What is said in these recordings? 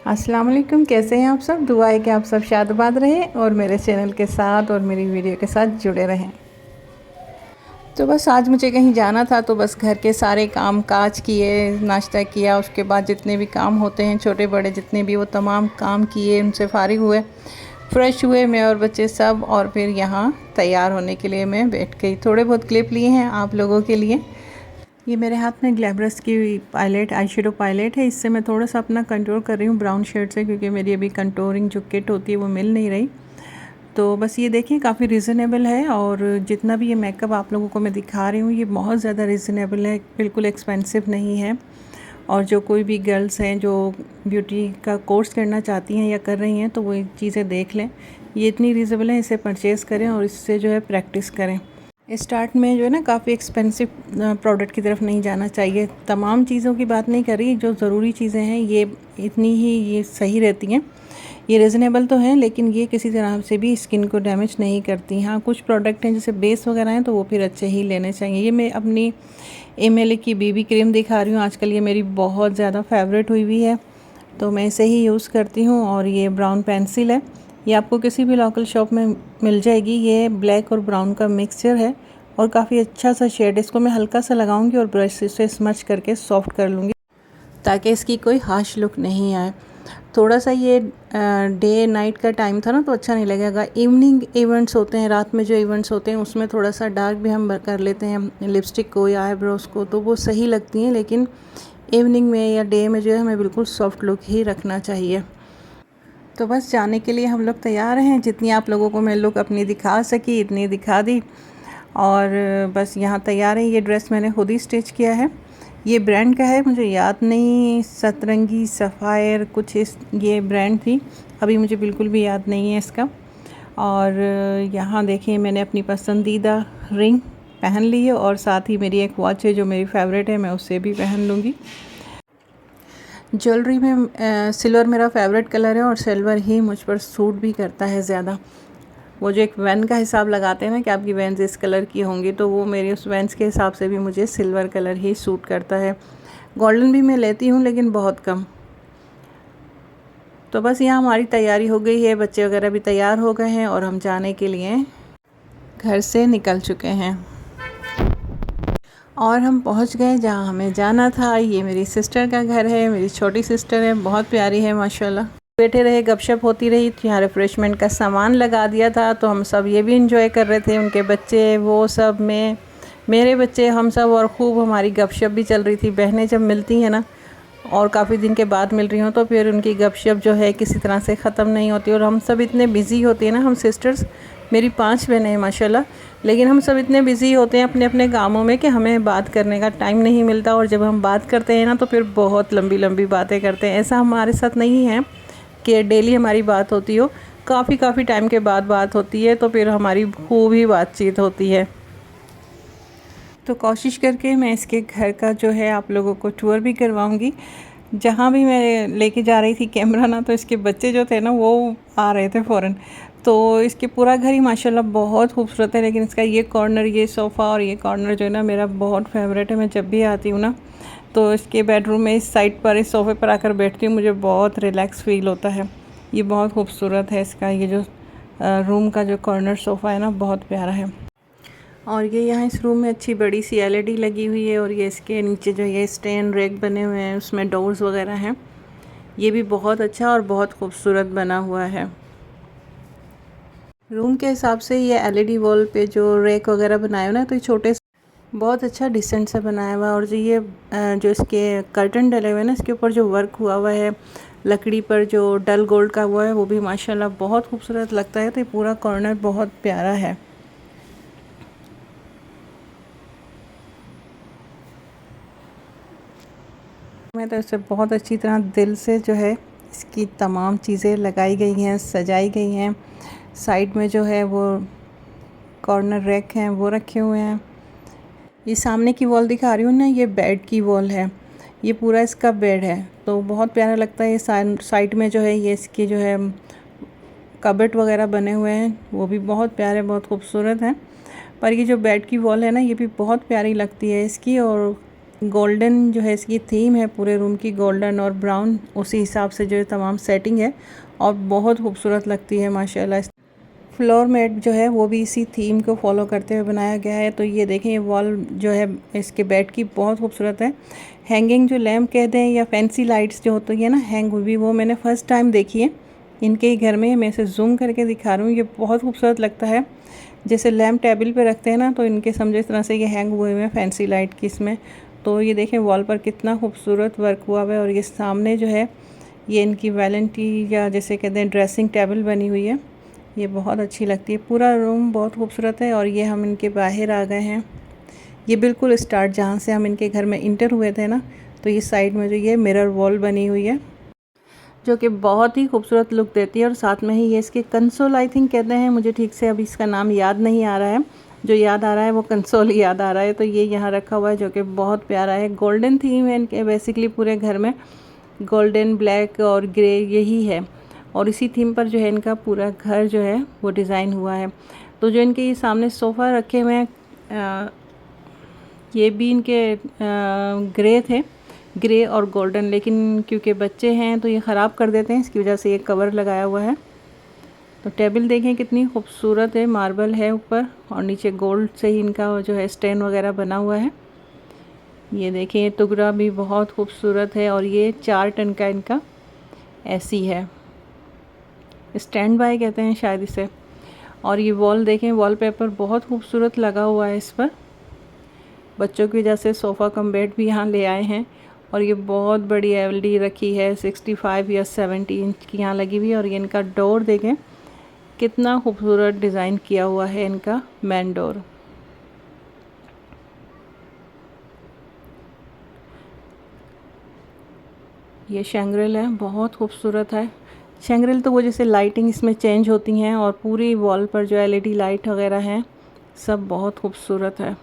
अस्सलाम वालेकुम। कैसे हैं आप सब? दुआ है कि आप सब शादबाद रहें और मेरे चैनल के साथ और मेरी वीडियो के साथ जुड़े रहें। तो बस आज मुझे कहीं जाना था, तो बस घर के सारे काम काज किए, नाश्ता किया, उसके बाद जितने भी काम होते हैं छोटे बड़े जितने भी, वो तमाम काम किए, उनसे फ़ारिग हुए, फ़्रेश हुए मैं और बच्चे सब, और फिर यहाँ तैयार होने के लिए मैं बैठ गई। थोड़े बहुत क्लिप लिए हैं आप लोगों के लिए। ये मेरे हाथ में ग्लैमरस की पायलेट आई शेडो पायलेट है। इससे मैं थोड़ा सा अपना कंट्रोल कर रही हूँ ब्राउन शेड से, क्योंकि मेरी अभी कंटूरिंग जो किट होती है वो मिल नहीं रही। तो बस ये देखिए काफ़ी रीज़नेबल है, और जितना भी ये मेकअप आप लोगों को मैं दिखा रही हूँ ये बहुत ज़्यादा रीज़नेबल है, बिल्कुल एक्सपेंसिव नहीं है। और जो कोई भी गर्ल्स हैं जो ब्यूटी का कोर्स करना चाहती हैं या कर रही हैं, तो वो चीज़ें देख लें। ये इतनी रीज़नेबल है, इसे परचेज़ करें और इससे जो है प्रैक्टिस करें। स्टार्ट में जो है ना काफ़ी एक्सपेंसिव प्रोडक्ट की तरफ नहीं जाना चाहिए। तमाम चीज़ों की बात नहीं कर रही, जो ज़रूरी चीज़ें हैं ये इतनी ही ये सही रहती हैं। ये रीज़नेबल तो हैं, लेकिन ये किसी तरह से भी स्किन को डैमेज नहीं करती। हाँ, कुछ प्रोडक्ट हैं जैसे बेस वगैरह हैं, तो वो फिर अच्छे ही लेने चाहिए। ये मैं अपनी एमएलए की बीबी क्रीम दिखा रही हूँ। आजकल ये मेरी बहुत ज़्यादा फेवरेट हुई हुई है, तो मैं इसे ही यूज़ करती हूँ। और ये ब्राउन पेंसिल है, ये आपको किसी भी लोकल शॉप में मिल जाएगी। ये ब्लैक और ब्राउन का मिक्सचर है और काफ़ी अच्छा सा शेड। इसको मैं हल्का सा लगाऊंगी और ब्रश से स्मच करके सॉफ्ट कर लूँगी, ताकि इसकी कोई हार्श लुक नहीं आए। थोड़ा सा ये डे नाइट का टाइम था ना, तो अच्छा नहीं लगेगा। इवनिंग इवेंट्स होते हैं, रात में जो इवेंट्स होते हैं उसमें थोड़ा सा डार्क भी हम कर लेते हैं लिपस्टिक को या आईब्रोज को, तो वो सही लगती हैं। लेकिन इवनिंग में या डे में जो है हमें बिल्कुल सॉफ्ट लुक ही रखना चाहिए। तो बस जाने के लिए हम लोग तैयार हैं। जितनी आप लोगों को मैं लुक अपनी दिखा सकी इतनी दिखा दी, और बस यहाँ तैयार है। ये ड्रेस मैंने खुद ही स्टिच किया है। ये ब्रांड का है, मुझे याद नहीं, सतरंगी सफ़ायर कुछ इस ये ब्रांड थी, अभी मुझे बिल्कुल भी याद नहीं है इसका। और यहाँ देखिए मैंने अपनी पसंदीदा रिंग पहन ली है, और साथ ही मेरी एक वॉच है जो मेरी फेवरेट है, मैं उससे भी पहन लूँगी। ज्वेलरी में सिल्वर मेरा फेवरेट कलर है, और सिल्वर ही मुझ पर सूट भी करता है ज़्यादा। वो जो एक वैन का हिसाब लगाते हैं ना कि आपकी वैन्स इस कलर की होंगी, तो वो मेरी उस वैन्स के हिसाब से भी मुझे सिल्वर कलर ही सूट करता है। गोल्डन भी मैं लेती हूँ, लेकिन बहुत कम। तो बस यहाँ हमारी तैयारी हो गई है, बच्चे वगैरह भी तैयार हो गए हैं और हम जाने के लिए घर से निकल चुके हैं। और हम पहुँच गए जहाँ हमें जाना था। ये मेरी सिस्टर का घर है, मेरी छोटी सिस्टर है, बहुत प्यारी है माशाल्लाह। बैठे रहे, गपशप होती रही। यहाँ रिफ़्रेशमेंट का सामान लगा दिया था, तो हम सब ये भी इंजॉय कर रहे थे। उनके बच्चे, वो सब, मैं, मेरे बच्चे, हम सब, और खूब हमारी गपशप भी चल रही थी। बहनें जब मिलती हैं ना और काफ़ी दिन के बाद मिल रही हूँ, तो फिर उनकी गपशप जो है किसी तरह से ख़त्म नहीं होती। और हम सब इतने बिज़ी होते हैं ना, हम सिस्टर्स, मेरी 5 बहनें हैं माशाल्लाह, लेकिन हम सब इतने बिज़ी होते हैं अपने अपने कामों में कि हमें बात करने का टाइम नहीं मिलता। और जब हम बात करते हैं ना, तो फिर बहुत लंबी लंबी बातें करते हैं। ऐसा हमारे साथ नहीं है कि डेली हमारी बात होती हो, काफ़ी टाइम के बाद बात होती है, तो फिर हमारी खूब ही बातचीत होती है। तो कोशिश करके मैं इसके घर का जो है आप लोगों को टूर भी करवाऊंगी। जहाँ भी मैं लेके जा रही थी कैमरा ना, तो इसके बच्चे जो थे ना वो आ रहे थे फ़ौरन। तो इसके पूरा घर ही माशाल्लाह बहुत खूबसूरत है, लेकिन इसका ये कॉर्नर, ये सोफ़ा और ये कॉर्नर जो है ना मेरा बहुत फेवरेट है। मैं जब भी आती हूँ ना, तो इसके बेडरूम में इस साइड पर, इस सोफ़े पर आकर बैठती हूँ, मुझे बहुत रिलैक्स फ़ील होता है। ये बहुत खूबसूरत है इसका, ये जो रूम का जो कॉर्नर सोफ़ा है ना, बहुत प्यारा है। और ये यहाँ इस रूम में अच्छी बड़ी सी एलईडी लगी हुई है, और ये इसके नीचे जो ये स्टैंड रैक बने हुए हैं उसमें डोर्स वगैरह हैं। ये भी बहुत अच्छा और बहुत खूबसूरत बना हुआ है। रूम के हिसाब से ये एलईडी वॉल पे जो रैक वगैरह बनाए हो ना, तो ये छोटे बहुत अच्छा डिसेंट सा बनाया हुआ है। और जो ये जो इसके कर्टन डले हुए हैं ना, इसके ऊपर जो वर्क हुआ हुआ है लकड़ी पर, जो डल गोल्ड का हुआ है, वो भी माशाल्लाह बहुत खूबसूरत लगता है। तो ये पूरा कॉर्नर बहुत प्यारा है। मैं तो इसे बहुत अच्छी तरह दिल से जो है इसकी तमाम चीज़ें लगाई गई हैं, सजाई गई हैं। साइड में जो है वो कॉर्नर रैक हैं वो रखे हुए हैं। ये सामने की वॉल दिखा रही हूँ ना, ये बेड की वॉल है, ये पूरा इसका बेड है, तो बहुत प्यारा लगता है। ये साइड में जो है ये इसकी जो है कबर्ड वगैरह बने हुए हैं, वो भी बहुत प्यारे, बहुत खूबसूरत हैं। पर ये जो बेड की वॉल है ना, ये भी बहुत प्यारी लगती है इसकी। और गोल्डन जो है इसकी थीम है पूरे रूम की, गोल्डन और ब्राउन, उसी हिसाब से जो है तमाम सेटिंग है और बहुत खूबसूरत लगती है माशाल्लाह। फ्लोर मैट जो है वो भी इसी थीम को फॉलो करते हुए बनाया गया है। तो ये देखें, ये वॉल जो है इसके बेड की बहुत खूबसूरत है। हैंगिंग जो लैम्प कहते हैं या फैंसी लाइट्स जो होती है ना हैंग हुई, वो मैंने फ़र्स्ट टाइम देखी है इनके ही घर में। मैं इसे जूम करके दिखा रही हूँ, ये बहुत खूबसूरत लगता है। जैसे लैम्प टेबल पे रखते हैं ना, तो इनके समझो इस तरह से ये हैंग हुए हुए हैं फैंसी लाइट की इसमें। तो ये देखें वॉल पर कितना खूबसूरत वर्क हुआ हुआ है। और ये सामने जो है ये इनकी वैलेंटी या जैसे कहते हैं ड्रेसिंग टेबल बनी हुई है, ये बहुत अच्छी लगती है। पूरा रूम बहुत खूबसूरत है। और ये हम इनके बाहर आ गए हैं। ये बिल्कुल स्टार्ट जहाँ से हम इनके घर में इंटर हुए थे ना, तो ये साइड में जो ये मिरर वॉल बनी हुई है जो कि बहुत ही खूबसूरत लुक देती है। और साथ में ही ये इसके कंसोल आई थिंक कहते हैं, मुझे ठीक से अभी इसका नाम याद नहीं आ रहा है, जो याद आ रहा है वो कंसोल ही याद आ रहा है। तो ये यहाँ रखा हुआ है जो कि बहुत प्यारा है। गोल्डन थीम है इनके बेसिकली पूरे घर में, गोल्डन ब्लैक और ग्रे यही है। और इसी थीम पर जो है इनका पूरा घर जो है वो डिज़ाइन हुआ है। तो जो इनके ये सामने सोफ़ा रखे हुए हैं ये भी इनके ग्रे थे, ग्रे और गोल्डन, लेकिन क्योंकि बच्चे हैं तो ये ख़राब कर देते हैं, इसकी वजह से ये कवर लगाया हुआ है। तो टेबल देखें कितनी खूबसूरत है, मार्बल है ऊपर और नीचे गोल्ड से ही इनका जो है स्टैंड वगैरह बना हुआ है। ये देखें ये टुकड़ा भी बहुत खूबसूरत है। और ये 4 टन का इनका एसी है, स्टैंड बाय कहते हैं शायद इसे। और ये वॉल देखें, वॉलपेपर बहुत खूबसूरत लगा हुआ है इस पर। बच्चों की वजह से सोफ़ा कम बेड भी यहाँ ले आए हैं। और ये बहुत बड़ी एलईडी रखी है, 65 या 70 इंच की यहाँ लगी हुई है। और ये इनका डोर देखें कितना खूबसूरत डिज़ाइन किया हुआ है इनका मेन डोर। ये शैंग्रिल है, बहुत खूबसूरत है। शैंग्रिल तो वो जैसे लाइटिंग इसमें चेंज होती हैं और पूरी वॉल पर जो एलईडी लाइट वगैरह हैं सब बहुत खूबसूरत है।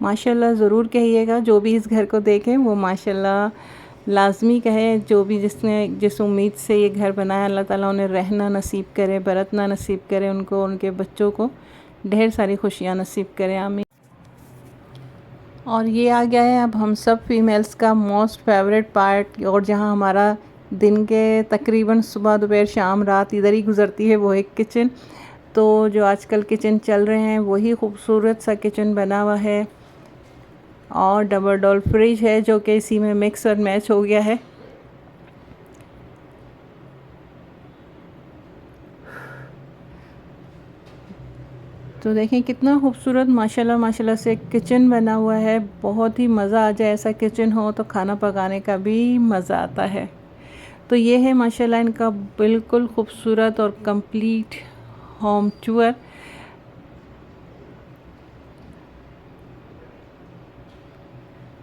माशाल्लाह ज़रूर कहिएगा, जो भी इस घर को देखें वो माशाल्लाह लाजमी कहे। जो भी जिसने जिस उम्मीद से ये घर बनाया, अल्लाह ताला उन्हें रहना नसीब करे, बरतना नसीब करे, उनको उनके बच्चों को ढेर सारी खुशियाँ नसीब करे, आमीन। और ये आ गया है अब हम सब फीमेल्स का मोस्ट फेवरेट पार्ट, और जहाँ हमारा दिन के तकरीबन सुबह दोपहर शाम रात इधर ही गुज़रती है, वो एक किचन। तो जो आजकल किचन चल रहे हैं वही खूबसूरत सा किचन बना हुआ है। और डबल डोर फ्रिज है जो कि इसी में मिक्स और मैच हो गया है। तो देखें कितना खूबसूरत माशाल्लाह माशाल्लाह से किचन बना हुआ है। बहुत ही मज़ा आ जाए ऐसा किचन हो तो खाना पकाने का भी मज़ा आता है। तो ये है माशाल्लाह इनका बिल्कुल खूबसूरत और कंप्लीट होम टूर।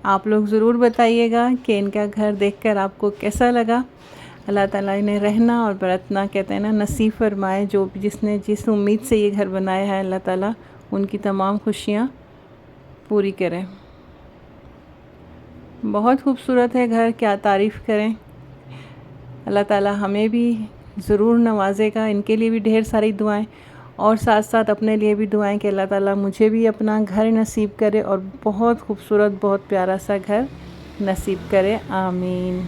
आप लोग ज़रूर बताइएगा कि इनका घर देखकर आपको कैसा लगा। अल्लाह ताला इन्हें रहना और बरतना कहते हैं ना नसीब फरमाए। जो भी जिसने जिस उम्मीद से ये घर बनाया है, अल्लाह ताला उनकी तमाम खुशियाँ पूरी करें। बहुत खूबसूरत है घर, क्या तारीफ़ करें। अल्लाह ताला हमें भी ज़रूर नवाजेगा। इनके लिए भी ढेर सारी दुआएं और साथ साथ अपने लिए भी दुआएं कि अल्लाह ताला मुझे भी अपना घर नसीब करे और बहुत खूबसूरत बहुत प्यारा सा घर नसीब करे, आमीन।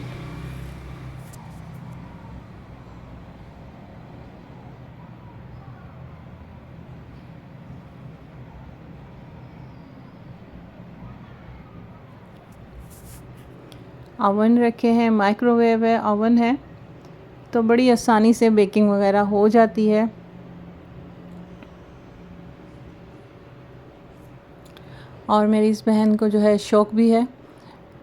ओवन रखे हैं, माइक्रोवेव है, ओवन है, तो बड़ी आसानी से बेकिंग वगैरह हो जाती है। और मेरी इस बहन को जो है शौक़ भी है,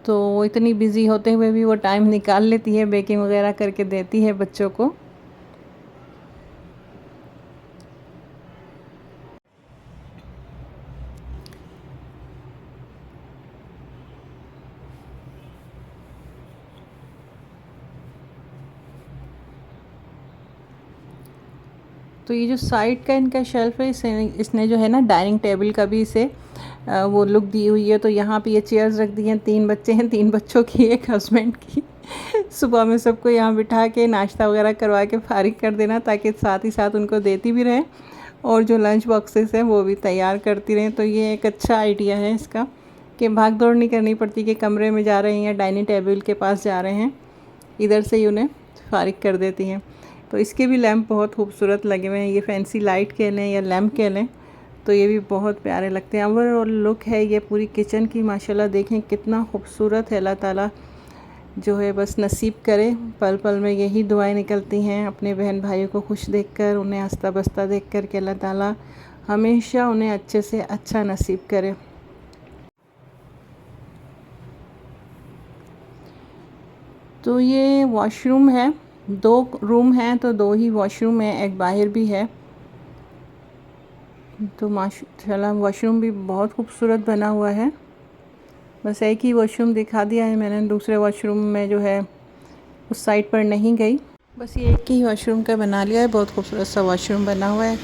तो वो इतनी बिज़ी होते हुए भी वो टाइम निकाल लेती है, बेकिंग वगैरह करके देती है बच्चों को। तो ये जो साइड का इनका शेल्फ है, इसने जो है ना डाइनिंग टेबल का भी इसे वो लुक दी हुई है। तो यहाँ पे ये चेयर्स रख दी हैं, 3 बच्चे हैं, 3 बच्चों की, एक हस्बैंड की सुबह में सबको यहाँ बिठा के नाश्ता वगैरह करवा के फारिग कर देना, ताकि साथ ही साथ उनको देती भी रहें और जो लंच बॉक्सेस हैं वो भी तैयार करती रहें। तो ये एक अच्छा आइडिया है इसका कि भाग दौड़ नहीं करनी पड़ती कि कमरे में जा रहे हैं या डाइनिंग टेबल के पास जा रहे हैं, इधर से ही उन्हें फारिग कर देती हैं। तो इसके भी लैंप बहुत खूबसूरत लगे हुए हैं, ये फैंसी लाइट कह लें या लैंप कह लें, तो ये भी बहुत प्यारे लगते हैं। ओवरऑल लुक है ये पूरी किचन की, माशाल्लाह देखें कितना खूबसूरत है। अल्लाह ताला जो है बस नसीब करे, पल पल में यही दुआएं निकलती हैं अपने बहन भाइयों को खुश देखकर, उन्हें हंसता बसता देख कर कि अल्लाह ताला हमेशा उन्हें अच्छे से अच्छा नसीब करे। तो ये वॉशरूम है, 2 रूम हैं तो 2 ही वॉशरूम है, एक बाहर भी है। तो माशाल्लाह वॉशरूम भी बहुत खूबसूरत बना हुआ है। बस एक ही वॉशरूम दिखा दिया है मैंने, दूसरे वॉशरूम में जो है उस साइड पर नहीं गई, बस ये एक ही वॉशरूम का बना लिया है। बहुत खूबसूरत सा वॉशरूम बना हुआ है,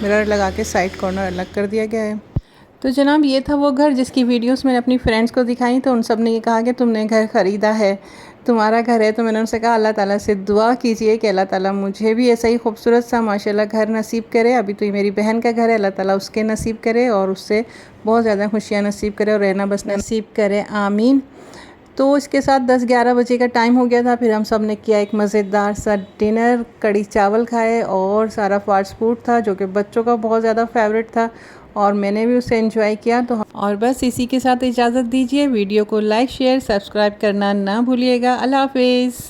मिरर लगा के साइड कॉर्नर अलग कर दिया गया है। तो जनाब ये था वो घर जिसकी वीडियोस मैंने अपनी फ्रेंड्स को दिखाई, तो उन सब ने ये कहा कि तुमने घर ख़रीदा है, तुम्हारा घर है। तो मैंने उनसे कहा अल्लाह ताला से दुआ कीजिए कि अल्लाह ताला मुझे भी ऐसा ही खूबसूरत सा माशाल्लाह घर नसीब करे। अभी तो ये मेरी बहन का घर है, अल्लाह ताला उसके नसीब करे और उससे बहुत ज़्यादा खुशियाँ नसीब करे और रहना बस नसीब करे, आमीन। तो इसके साथ 10-11 बजे का टाइम हो गया था। फिर हम सब ने किया एक मज़ेदार सा डिनर, कड़ी चावल खाए और सारा फास्ट फूड था जो कि बच्चों का बहुत ज़्यादा फेवरेट था और मैंने भी उसे एंजॉय किया। तो और बस इसी के साथ इजाज़त दीजिए। वीडियो को लाइक शेयर सब्सक्राइब करना ना भूलिएगा। अल्लाह हाफिज़।